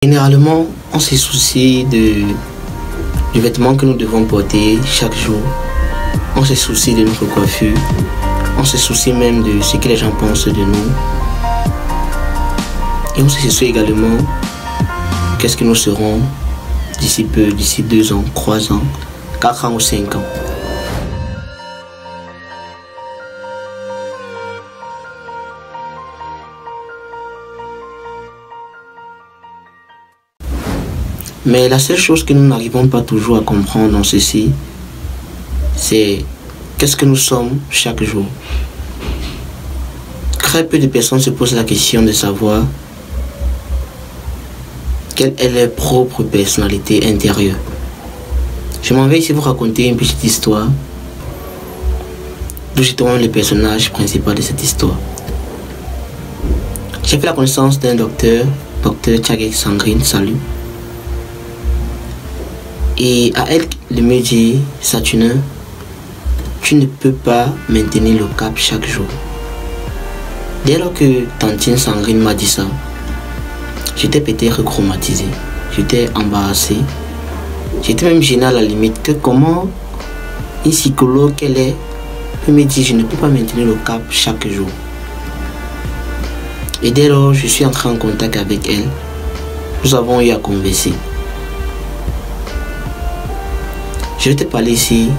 Généralement, on se soucie du vêtement que nous devons porter chaque jour. On se soucie de notre coiffure. On se soucie même de ce que les gens pensent de nous. Et on se soucie également qu'est-ce que nous serons d'ici peu, d'ici 2 ans, 3 ans, 4 ans ou 5 ans. Mais la seule chose que nous n'arrivons pas toujours à comprendre dans ceci, c'est qu'est-ce que nous sommes chaque jour. Très peu de personnes se posent la question de savoir quelle est leur propre personnalité intérieure. Je m'en vais ici vous raconter une petite histoire d'où j'étais le personnage principal de cette histoire. J'ai fait la connaissance d'un docteur Tchagé Sangrine, salut. Et à elle, il me dit, Saturnin, tu ne peux pas maintenir le cap chaque jour. Dès lors que Tantine Sangrine m'a dit ça, j'étais peut-être traumatisé, j'étais embarrassé, j'étais même gêné à la limite que comment une psychologue qu'elle est peut me dire je ne peux pas maintenir le cap chaque jour. Et dès lors, je suis entré en contact avec elle, nous avons eu à converser. Je vais te parler ici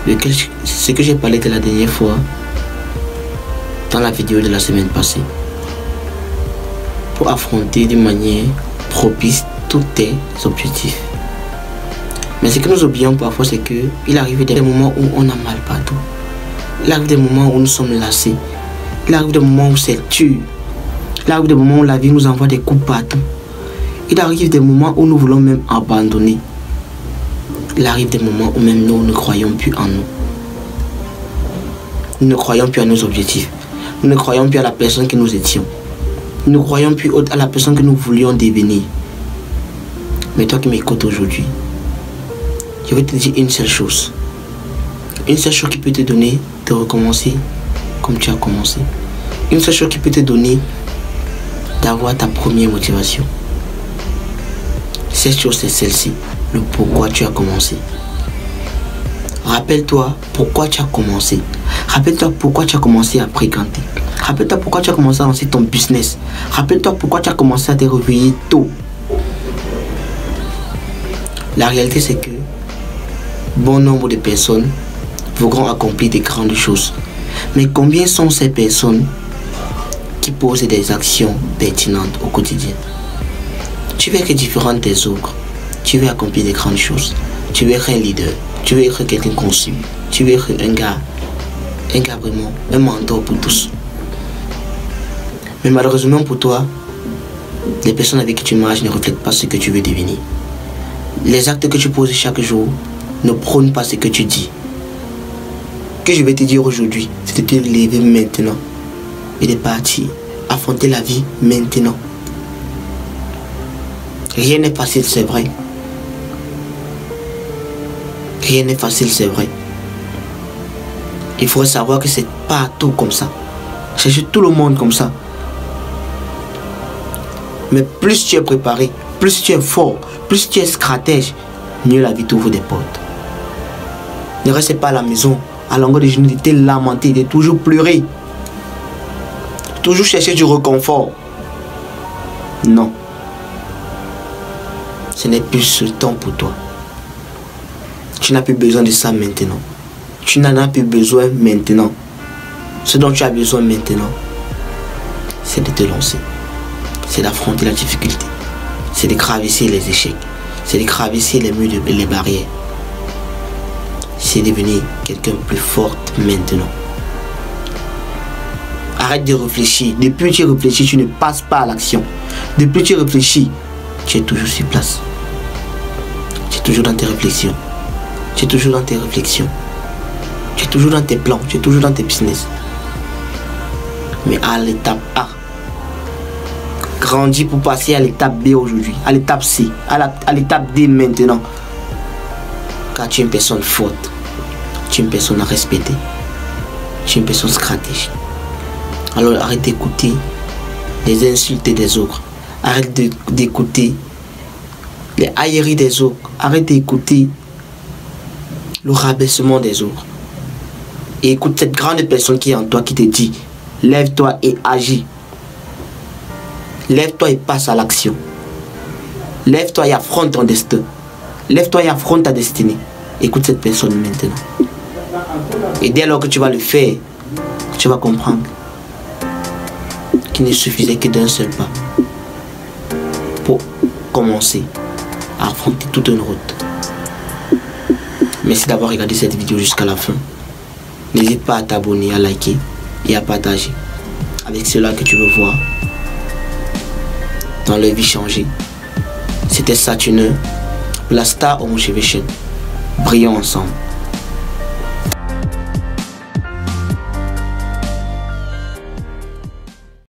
de ce que j'ai parlé de la dernière fois dans la vidéo de la semaine passée pour affronter d'une manière propice tous tes objectifs. Mais ce que nous oublions parfois, c'est qu'il arrive des moments où on a mal partout. Il arrive des moments où nous sommes lassés. Il arrive des moments où c'est dur. Il arrive des moments où la vie nous envoie des coups partout. Il arrive des moments où nous voulons même abandonner. Il arrive des moments où même nous ne croyons plus en nous. Nous ne croyons plus à nos objectifs. Nous ne croyons plus à la personne que nous étions. Nous ne croyons plus à la personne que nous voulions devenir. Mais toi qui m'écoutes aujourd'hui, je vais te dire une seule chose. Une seule chose qui peut te donner de recommencer comme tu as commencé. Une seule chose qui peut te donner d'avoir ta première motivation. Cette chose, c'est celle-ci. Le pourquoi tu as commencé. Rappelle-toi pourquoi tu as commencé. Rappelle-toi pourquoi tu as commencé à fréquenter. Rappelle-toi pourquoi tu as commencé à lancer ton business. Rappelle-toi pourquoi tu as commencé à te réveiller tôt. La réalité, c'est que bon nombre de personnes voudront accomplir des grandes choses. Mais combien sont ces personnes qui posent des actions pertinentes au quotidien? Tu veux être différent des autres. Tu veux accomplir des grandes choses. Tu veux être un leader. Tu veux être quelqu'un conçu. Tu veux être un gars vraiment, un mentor pour tous. Mais malheureusement pour toi, les personnes avec qui tu marches ne reflètent pas ce que tu veux devenir. Les actes que tu poses chaque jour ne prônent pas ce que tu dis. Ce que je vais te dire aujourd'hui, c'est de te lever maintenant et de partir, affronter la vie maintenant. Rien n'est facile, c'est vrai. Rien n'est facile, c'est vrai. Il faut savoir que c'est partout comme ça. C'est chez tout le monde comme ça. Mais plus tu es préparé, plus tu es fort, plus tu es stratège, mieux la vie t'ouvre des portes. Ne reste pas à la maison, à longueur de journée, de te lamenter, de toujours pleurer. Toujours chercher du réconfort. Non. Ce n'est plus ce temps pour toi. Tu n'as plus besoin de ça maintenant. Tu n'en as plus besoin maintenant. Ce dont tu as besoin maintenant, c'est de te lancer. C'est d'affronter la difficulté. C'est de traverser les échecs. C'est de traverser les murs et les barrières. C'est devenir quelqu'un de plus fort maintenant. Arrête de réfléchir. Depuis que tu réfléchis, tu ne passes pas à l'action. Depuis que tu réfléchis, tu es toujours sur place. Tu es toujours dans tes réflexions. Tu es toujours dans tes réflexions. Tu es toujours dans tes plans. Tu es toujours dans tes business. Mais à l'étape A, grandis pour passer à l'étape B aujourd'hui, à l'étape C, à l'étape D maintenant. Car tu es une personne forte. Tu es une personne à respecter. Tu es une personne stratégique. Alors arrête d'écouter les insultes des autres. Arrête d'écouter les ailleries des autres. Arrête d'écouter le rabaissement des autres. Et écoute cette grande personne qui est en toi qui te dit, lève-toi et agis. Lève-toi et passe à l'action. Lève-toi et affronte ton destin. Lève-toi et affronte ta destinée. Écoute cette personne maintenant. Et dès lors que tu vas le faire, tu vas comprendre qu'il ne suffisait que d'un seul pas pour commencer à affronter toute une route. Merci d'avoir regardé cette vidéo jusqu'à la fin. N'hésite pas à t'abonner, à liker et à partager avec ceux-là que tu veux voir dans leur vie changer. C'était Saturnin, la star Homotivation. Brillons ensemble.